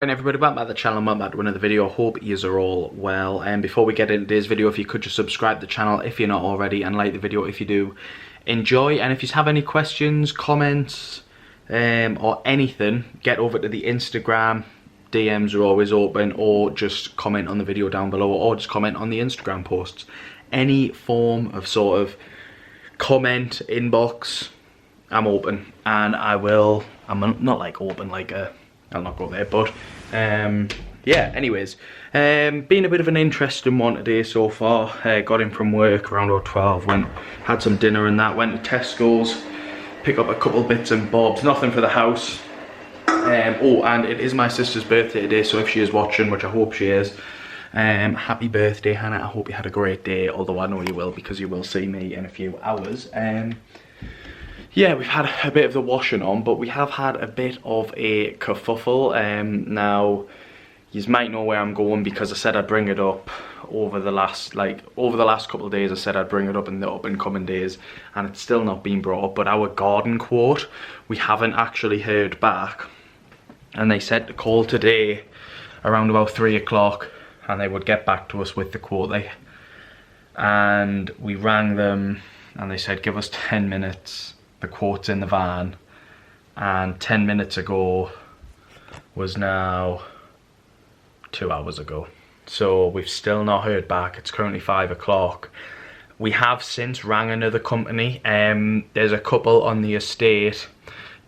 And everybody, back at the channel, I'm back to another video. Hope yous are all well. And before we get into today's video, if you could just subscribe to the channel if you're not already, and like the video if you do enjoy. And if you have any questions, comments, or anything, get over to the Instagram. DMs are always open, or just comment on the video down below, or just comment on the Instagram posts. Any form of sort of comment, inbox, I'm open, and I'm not like open like a, I'll not go there, but yeah, anyways, been a bit of an interesting one today so far. Got in from work around about 12, had some dinner and that, went to Tesco's, pick up a couple bits and bobs, nothing for the house. Oh, and it is my sister's birthday today, so if she is watching, which I hope she is, happy birthday, Hannah. I hope you had a great day, although I know you will, because you will see me in a few hours. Yeah, we've had a bit of the washing on, but we have had a bit of a kerfuffle. Now, you might know where I'm going, because I said I'd bring it up over the last couple of days. I said I'd bring it up in the up and coming days, and it's still not been brought up. But our garden quote, we haven't actually heard back, and they said to call today around about 3 o'clock, and they would get back to us with the quote. And we rang them, and they said give us 10 minutes. The quote's in the van, and 10 minutes ago was now 2 hours ago. So we've still not heard back. It's currently 5 o'clock. We have since rang another company. There's a couple on the estate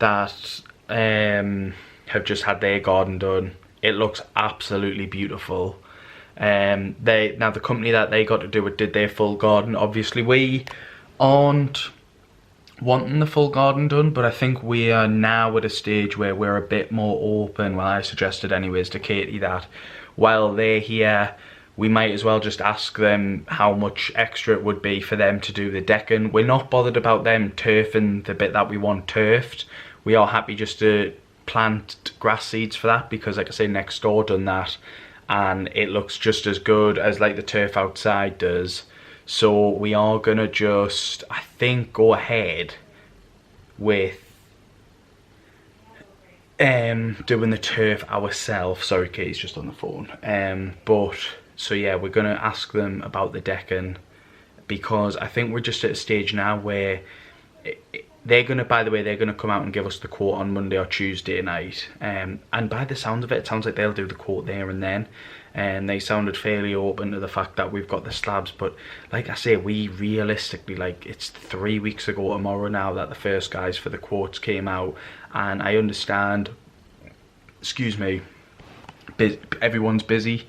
that have just had their garden done. It looks absolutely beautiful. Now the company that they got to do it did their full garden. Obviously we aren't wanting the full garden done, but I think we are now at a stage where we're a bit more open. Well, I suggested anyways to Katie that while they're here, we might as well just ask them how much extra it would be for them to do the decking. We're not bothered about them turfing the bit that we want turfed. We are happy just to plant grass seeds for that, because like I say, next door done that, and it looks just as good as like the turf outside does. So we are gonna just, I think, go ahead with doing the turf ourselves. Sorry, Katie's just on the phone. But so yeah, we're gonna ask them about the decking, because I think we're just at a stage now where they're gonna, by the way, they're gonna come out and give us the quote on Monday or Tuesday night. And by the sound of it, it sounds like they'll do the quote there and then. And they sounded fairly open to the fact that we've got the slabs, but like I say, we realistically, like, it's 3 weeks ago tomorrow now that the first guys for the quotes came out, and I understand, excuse me, everyone's busy.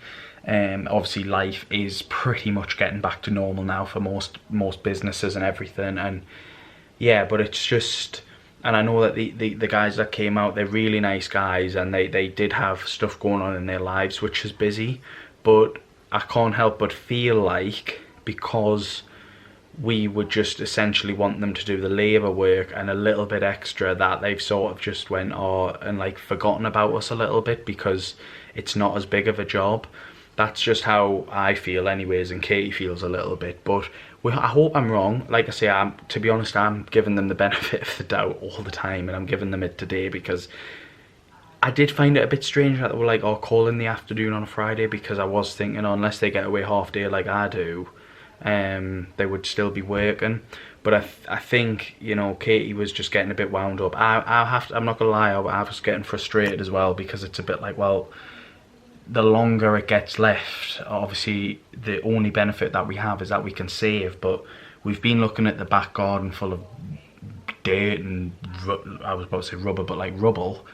Obviously life is pretty much getting back to normal now for most businesses and everything, and yeah, but it's just, and I know that the guys that came out, they're really nice guys, and they did have stuff going on in their lives which is busy, but I can't help but feel like, because we would just essentially want them to do the labour work and a little bit extra, that they've sort of just went and like forgotten about us a little bit, because it's not as big of a job. That's just how I feel anyways, and Katie feels a little bit, but I hope I'm wrong. Like I say, to be honest, I'm giving them the benefit of the doubt all the time, and I'm giving them it today, because I did find it a bit strange that they were like, oh, call in the afternoon on a Friday, because I was thinking, oh, unless they get away half day like I do, they would still be working. But I think, you know, Katie was just getting a bit wound up. I'm not gonna lie, I was getting frustrated as well, because it's a bit like, well, the longer it gets left, obviously the only benefit that we have is that we can save, but we've been looking at the back garden full of dirt and, I was about to say rubber, but like rubble,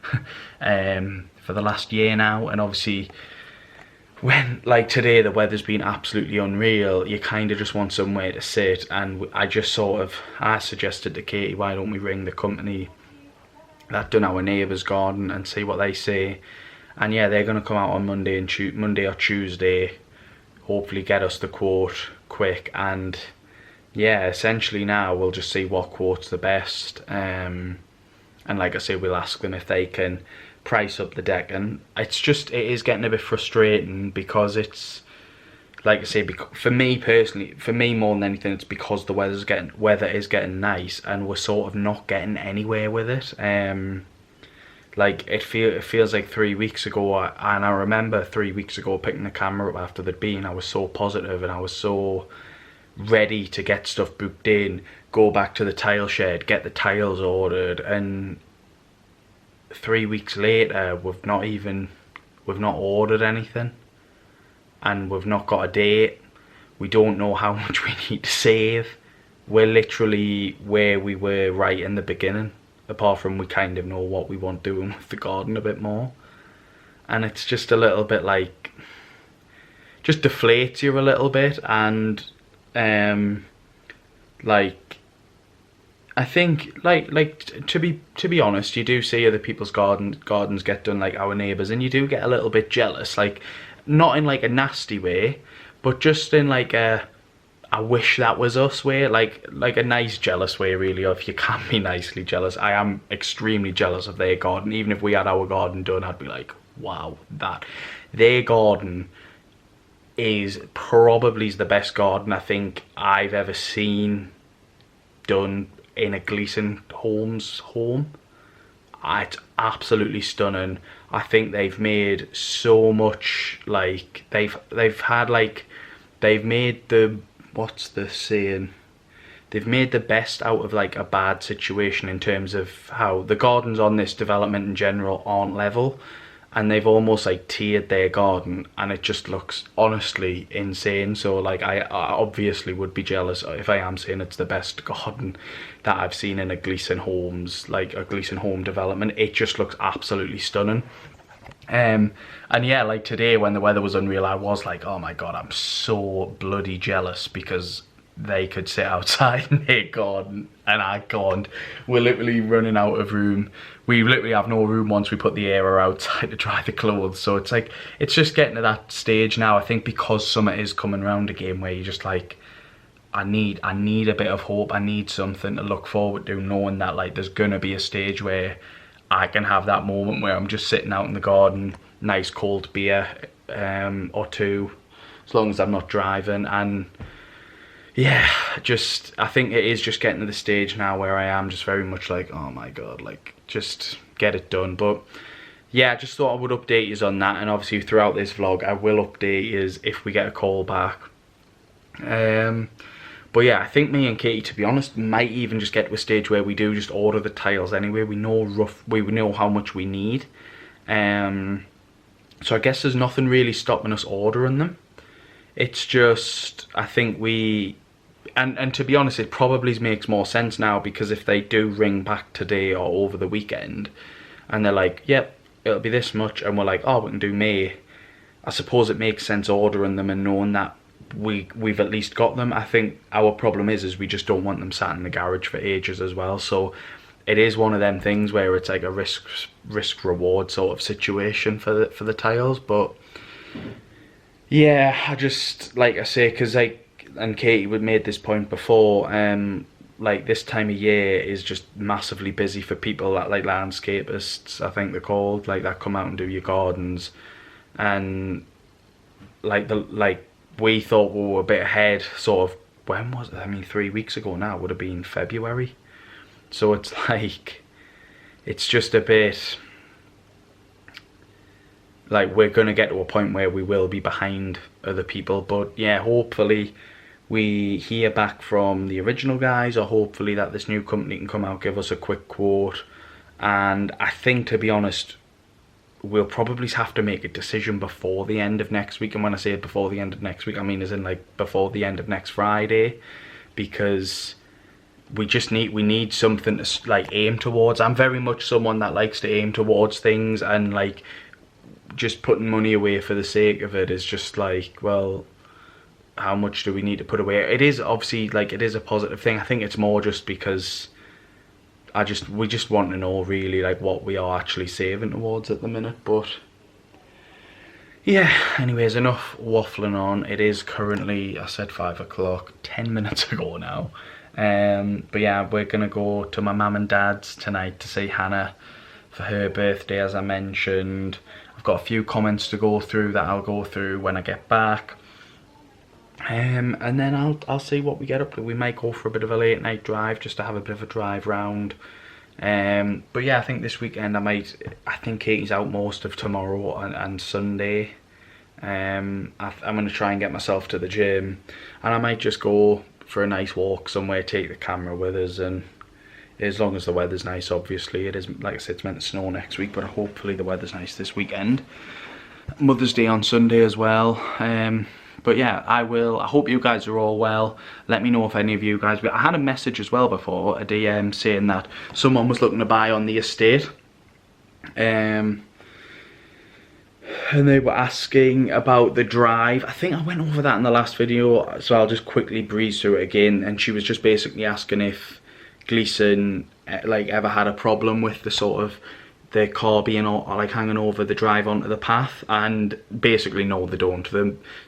for the last year now, and obviously when, like today, the weather's been absolutely unreal, you kind of just want somewhere to sit, and I suggested to Katie, why don't we ring the company that done our neighbour's garden and see what they say. And yeah, they're going to come out on Monday or Tuesday, hopefully get us the quote quick, and yeah, essentially now we'll just see what quote's the best. And like I say, we'll ask them if they can price up the deck. And it is getting a bit frustrating, because it's, like I say, for me personally, for me more than anything, it's because the weather is getting nice, and we're sort of not getting anywhere with it. Like it feels like 3 weeks ago, and I remember 3 weeks ago picking the camera up after there'd been. I was so positive and I was so ready to get stuff booked in, go back to the tile shed, get the tiles ordered, and 3 weeks later we've not ordered anything, and we've not got a date. We don't know how much we need to save. We're literally where we were right in the beginning, apart from we kind of know what we want doing with the garden a bit more. And it's just a little bit like, just deflates you a little bit. And like, I think like to be honest, you do see other people's gardens get done, like our neighbours, and you do get a little bit jealous, like not in like a nasty way, but just in like a I wish that was us way, like a nice jealous way really, or if you can be nicely jealous. I am extremely jealous of their garden. Even if we had our garden done, I'd be like, wow, that their garden is probably the best garden I think I've ever seen done in a Gleeson Homes home. It's absolutely stunning. I think they've made so much, like they've made the, what's the saying, they've made the best out of like a bad situation, in terms of how the gardens on this development in general aren't level, and they've almost like tiered their garden, and it just looks honestly insane. So like I obviously would be jealous if I am saying it's the best garden that I've seen in a Gleeson Homes, like a Gleeson home development. It just looks absolutely stunning. And yeah, like today when the weather was unreal, I was like, oh my god, I'm so bloody jealous, because they could sit outside in their garden and I can't. We're literally running out of room. We literally have no room once we put the air outside to dry the clothes. So it's like, it's just getting to that stage now, I think, because summer is coming around again, where you're just like, I need a bit of hope. I need something to look forward to, knowing that like there's gonna be a stage where I can have that moment where I'm just sitting out in the garden, nice cold beer or two, as long as I'm not driving. And yeah, just I think it is just getting to the stage now where I am just very much like, oh my god, like just get it done. But yeah, I just thought I would update you on that, and obviously throughout this vlog I will update you if we get a call back. But yeah, I think me and Katie, to be honest, might even just get to a stage where we do just order the tiles anyway. We know how much we need. So I guess there's nothing really stopping us ordering them. It's just, I think and to be honest, it probably makes more sense now, because if they do ring back today or over the weekend and they're like, yep, it'll be this much, and we're like, oh, we can do May, I suppose it makes sense ordering them and knowing that we've at least got them. I think our problem is we just don't want them sat in the garage for ages as well. So it is one of them things where it's like a risk reward sort of situation for the tiles. But yeah, I just, like I say, because like, and Katie would made this point before, like this time of year is just massively busy for people that like landscapists, I think they're called, like that come out and do your gardens. And like we thought we were a bit ahead, sort of, when was it? I mean 3 weeks ago now, would have been February. So it's like, it's just a bit like we're gonna get to a point where we will be behind other people. But yeah, hopefully we hear back from the original guys, or hopefully that this new company can come out, give us a quick quote. And I think, to be honest, we'll probably have to make a decision before the end of next week. And when I say before the end of next week, I mean as in like before the end of next Friday, because we need something to like aim towards. I'm very much someone that likes to aim towards things, and like just putting money away for the sake of it is just like, well, how much do we need to put away? It is obviously like, it is a positive thing. I think it's more just because we just want to know really like what we are actually saving towards at the minute. But yeah, anyways, enough waffling on. It is currently, I said 5 o'clock, 10 minutes ago now. But yeah, we're gonna go to my mum and dad's tonight to see Hannah for her birthday, as I mentioned. I've got a few comments to go through that I'll go through when I get back. And then I'll see what we get up to. We might go for a bit of a late night drive, just to have a bit of a drive round But yeah, I think this weekend I think Katie's out most of tomorrow and Sunday. I'm going to try and get myself to the gym, and I might just go for a nice walk somewhere, take the camera with us, and as long as the weather's nice, obviously. It is, like I said, it's meant to snow next week, but hopefully the weather's nice this weekend. Mother's Day on Sunday as well. But yeah, I hope you guys are all well. Let me know if any of you guys... I had a message as well before, a DM, saying that someone was looking to buy on the estate. And they were asking about the drive. I think I went over that in the last video, so I'll just quickly breeze through it again. And she was just basically asking if Gleeson like ever had a problem with the sort of the car being like hanging over the drive onto the path, and basically no, they don't.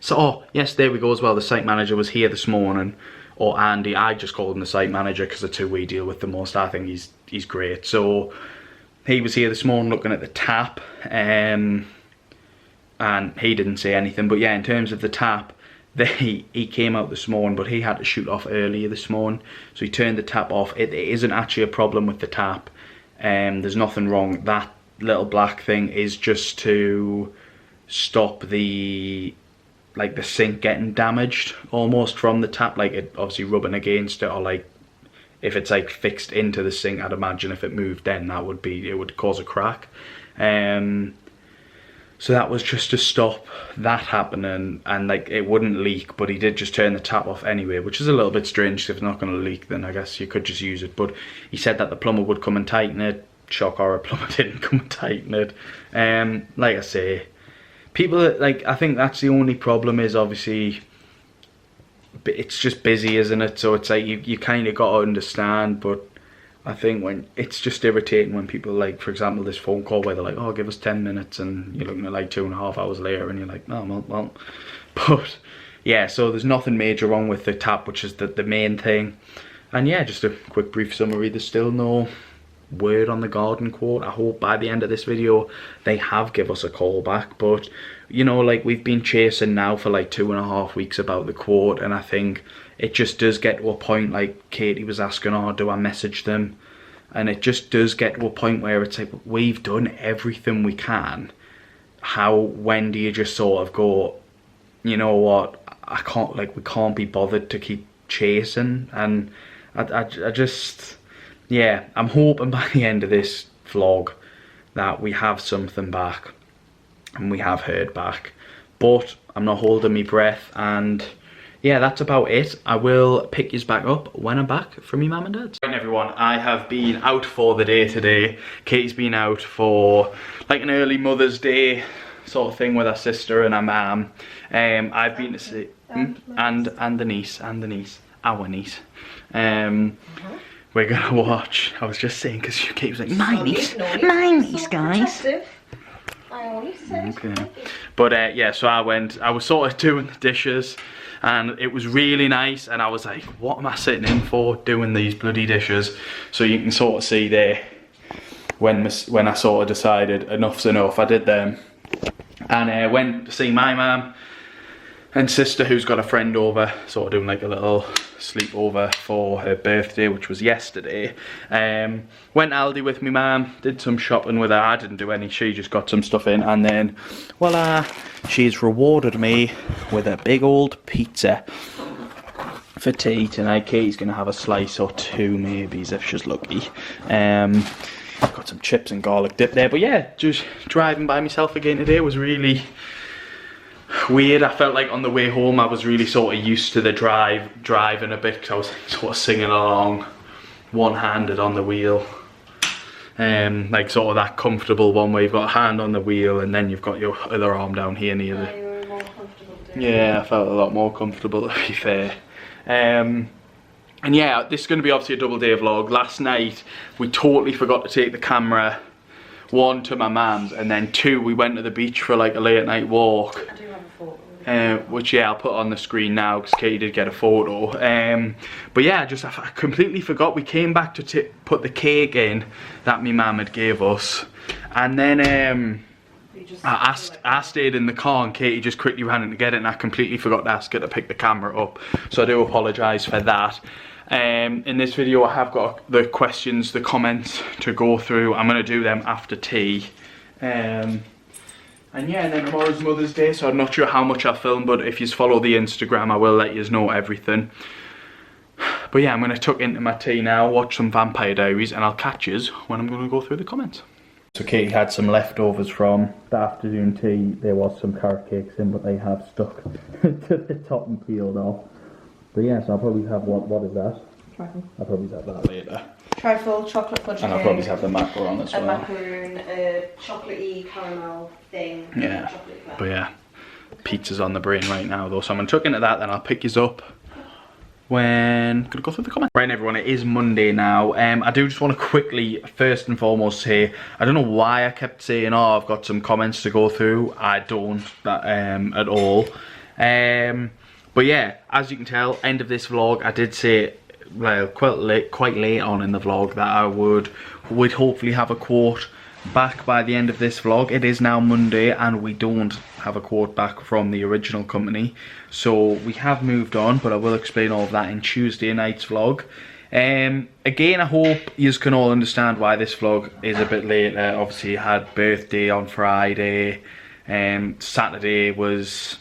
So yes, there we go as well. The site manager was here this morning, or Andy. I just called him the site manager because the two we deal with the most. I think he's great. So he was here this morning looking at the tap, and he didn't say anything. But yeah, in terms of the tap, he came out this morning, but he had to shoot off earlier this morning, so he turned the tap off. It isn't actually a problem with the tap. There's nothing wrong. That little black thing is just to stop the sink getting damaged almost from the tap, like it obviously rubbing against it, or like if it's like fixed into the sink. I'd imagine if it moved, then it would cause a crack. So that was just to stop that happening, and like it wouldn't leak, but he did just turn the tap off anyway, which is a little bit strange. If it's not going to leak, then I guess you could just use it. But he said that the plumber would come and tighten it. Shock horror, plumber didn't come and tighten it. Like I say, people, like, I think that's the only problem, is obviously it's just busy, isn't it? So it's like you kind of got to understand, but I think when it's just irritating when people, like, for example, this phone call where they're like, oh, give us 10 minutes, and you're looking at like 2.5 hours later, and you're like, no, well. But yeah, so there's nothing major wrong with the tap, which is the main thing. And yeah, just a quick brief summary. There's still no word on the garden quote. I hope by the end of this video they have give us a call back, but you know, like, we've been chasing now for like 2.5 weeks about the quote, and I think it just does get to a point, like Katie was asking, oh, do I message them? And it just does get to a point where it's like, we've done everything we can. When do you just sort of go, you know what, I can't, like, we can't be bothered to keep chasing? And I just, yeah, I'm hoping by the end of this vlog that we have something back, and we have heard back, but I'm not holding my breath. And yeah, that's about it. I will pick yous back up when I'm back from me mum and dad's. Right, everyone, I have been out for the day today. Katie's been out for like an early Mother's Day sort of thing with her sister and her mum. I've been to see and the niece, our niece. We're gonna watch. I was just saying because Kate was like, my niece, guys. Okay, but yeah, so I was sort of doing the dishes, and it was really nice, and I was like, what am I sitting in for doing these bloody dishes? So you can sort of see there when I sort of decided enough's enough. I did them, and I went to see my mum and sister, who's got a friend over, sort of doing like a little sleepover for her birthday, which was yesterday. Went Aldi with me mum, did some shopping with her. I didn't do any, she just got some stuff in, and then voila, she's rewarded me with a big old pizza for tea tonight. Katie's gonna have a slice or two maybe if she's lucky. Got some chips and garlic dip there. But yeah, just driving by myself again today was really weird. I felt like on the way home I was really sort of used to the driving a bit, because I was sort of singing along one-handed on the wheel. Like sort of that comfortable one where you've got a hand on the wheel and then you've got your other arm down here near the... You were more comfortable doing yeah, I felt a lot more comfortable, to be fair. And yeah, this is going to be obviously a double day vlog. Last night we totally forgot to take the camera, one, to my mum's, and then two, we went to the beach for like a late night walk. I do have a photo. Which yeah, I'll put on the screen now because Katie did get a photo. But yeah, I completely forgot. We came back to put the cake in that my mum had gave us, and then I stayed in the car and Katie just quickly ran in to get it, and I completely forgot to ask her to pick the camera up. So I do apologise for that. In this video I have got the questions, the comments to go through. I'm going to do them after tea. And yeah, and then tomorrow's Mother's Day, so I'm not sure how much I'll film, but if you follow the Instagram I will let you know everything. But yeah, I'm going to tuck into my tea now, watch some Vampire Diaries, and I'll catch you when I'm going to go through the comments. So Katie had some leftovers from the afternoon tea. There was some carrot cakes in, but they have stuck to the top and peeled off. But yeah, so I'll probably have, what is that? Trifle. I'll probably have that later. Trifle, chocolate fudge And I'll probably have the macaron as a well. macaroon, a chocolatey caramel thing. Yeah, Chocolate but yeah, pizza's on the brain right now though, so I'm gonna tuck into that, then I'll pick yous up when gonna go through the comments. Right everyone, it is Monday now. I do just want to quickly, first and foremost, say I don't know why I kept saying, oh, I've got some comments to go through. I don't at all. But yeah, as you can tell, end of this vlog, I did say, well, quite late on in the vlog, that I would hopefully have a quote back by the end of this vlog. It is now Monday and we don't have a quote back from the original company, so we have moved on, but I will explain all of that in Tuesday night's vlog. Again, I hope you can all understand why this vlog is a bit later. Obviously I had birthday on Friday, Saturday was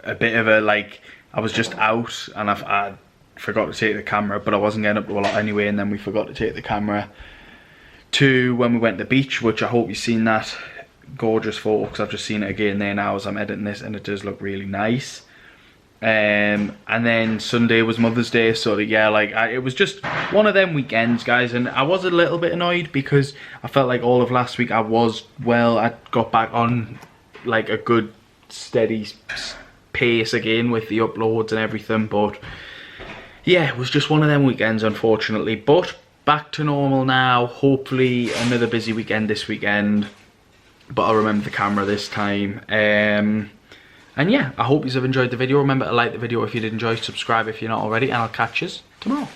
a bit of a, like, I was just out and I forgot to take the camera, but I wasn't getting up to a lot anyway, and then we forgot to take the camera to when we went to the beach, which I hope you've seen that gorgeous photo, because I've just seen it again there now as I'm editing this, and it does look really nice. And then Sunday was Mother's Day, so yeah, like it was just one of them weekends, guys, and I was a little bit annoyed because I felt like all of last week I got back on like a good steady pace again with the uploads and everything, but yeah, it was just one of them weekends, unfortunately. But back to normal now. Hopefully another busy weekend this weekend, but I'll remember the camera this time. And yeah, I hope you have enjoyed the video. Remember to like the video if you did enjoy, subscribe if you're not already, and I'll catch you tomorrow.